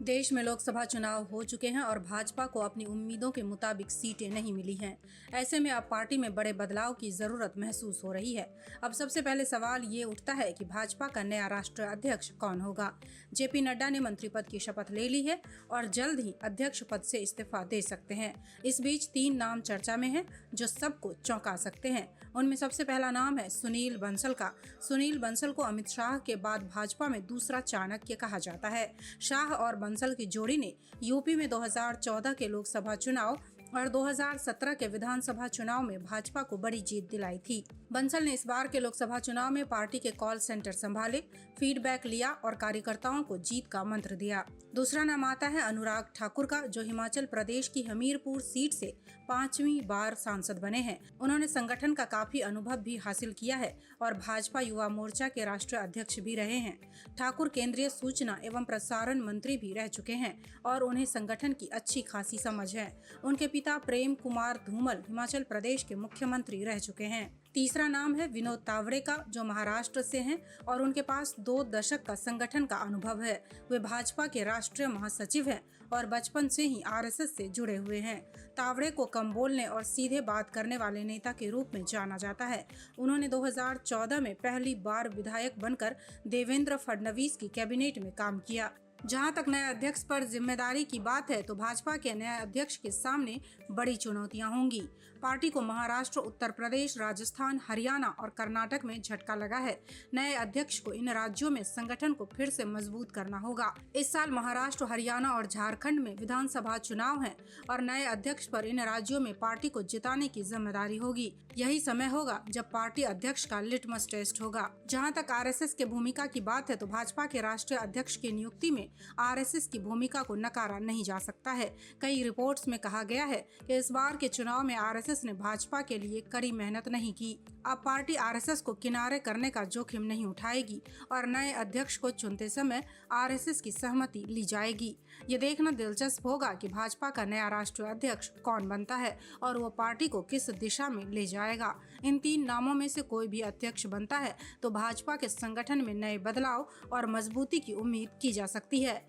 देश में लोकसभा चुनाव हो चुके हैं और भाजपा को अपनी उम्मीदों के मुताबिक सीटें नहीं मिली हैं। ऐसे में अब पार्टी में बड़े बदलाव की जरूरत महसूस हो रही है। अब सबसे पहले सवाल ये उठता है कि भाजपा का नया राष्ट्रीय अध्यक्ष कौन होगा। जेपी नड्डा ने मंत्री पद की शपथ ले ली है और जल्द ही अध्यक्ष पद से इस्तीफा दे सकते हैं। इस बीच 3 नाम चर्चा में हैं जो सबको चौंका सकते हैं। उनमें सबसे पहला नाम है सुनील बंसल का। सुनील बंसल को अमित शाह के बाद भाजपा में दूसरा चाणक्य कहा जाता है। शाह और बंसल की जोड़ी ने यूपी में 2014 के लोकसभा चुनाव और 2017 के विधानसभा चुनाव में भाजपा को बड़ी जीत दिलाई थी। बंसल ने इस बार के लोकसभा चुनाव में पार्टी के कॉल सेंटर संभाले, फीडबैक लिया और कार्यकर्ताओं को जीत का मंत्र दिया। दूसरा नाम आता है अनुराग ठाकुर का, जो हिमाचल प्रदेश की हमीरपुर सीट से 5वीं बार सांसद बने हैं। उन्होंने संगठन का काफी अनुभव भी हासिल किया है और भाजपा युवा मोर्चा के राष्ट्रीय अध्यक्ष भी रहे हैं। ठाकुर केंद्रीय सूचना एवं प्रसारण मंत्री भी रह चुके हैं और उन्हें संगठन की अच्छी खासी समझ है। उनके पिता प्रेम कुमार धूमल हिमाचल प्रदेश के मुख्यमंत्री रह चुके हैं। तीसरा नाम है विनोद तावड़े का, जो महाराष्ट्र से हैं और उनके पास 2 दशक का संगठन का अनुभव है। वे भाजपा के राष्ट्रीय महासचिव हैं और बचपन से ही आरएसएस से जुड़े हुए हैं। तावड़े को कम बोलने और सीधे बात करने वाले नेता के रूप में जाना जाता है। उन्होंने 2014 में पहली बार विधायक बनकर देवेंद्र फडणवीस की कैबिनेट में काम किया। जहां तक नए अध्यक्ष पर जिम्मेदारी की बात है तो भाजपा के नए अध्यक्ष के सामने बड़ी चुनौतियां होंगी। पार्टी को महाराष्ट्र, उत्तर प्रदेश, राजस्थान, हरियाणा और कर्नाटक में झटका लगा है। नए अध्यक्ष को इन राज्यों में संगठन को फिर से मजबूत करना होगा। इस साल महाराष्ट्र, हरियाणा और झारखंड में विधानसभा चुनाव है और नए अध्यक्ष पर इन राज्यों में पार्टी को जिताने की जिम्मेदारी होगी। यही समय होगा जब पार्टी अध्यक्ष का लिटमस टेस्ट होगा। जहाँ तक आरएसएस की भूमिका की बात है तो भाजपा के राष्ट्रीय अध्यक्ष की नियुक्ति में आरएसएस की भूमिका को नकारा नहीं जा सकता है। कई रिपोर्ट्स में कहा गया है कि इस बार के चुनाव में आरएसएस ने भाजपा के लिए कड़ी मेहनत नहीं की। अब पार्टी आरएसएस को किनारे करने का जोखिम नहीं उठाएगी और नए अध्यक्ष को चुनते समय आरएसएस की सहमति ली जाएगी। ये देखना दिलचस्प होगा कि भाजपा का नया राष्ट्रीय अध्यक्ष कौन बनता है और वो पार्टी को किस दिशा में ले जाएगा। इन 3 नामों में से कोई भी अध्यक्ष बनता है तो भाजपा के संगठन में नए बदलाव और मजबूती की उम्मीद की जा सकती है।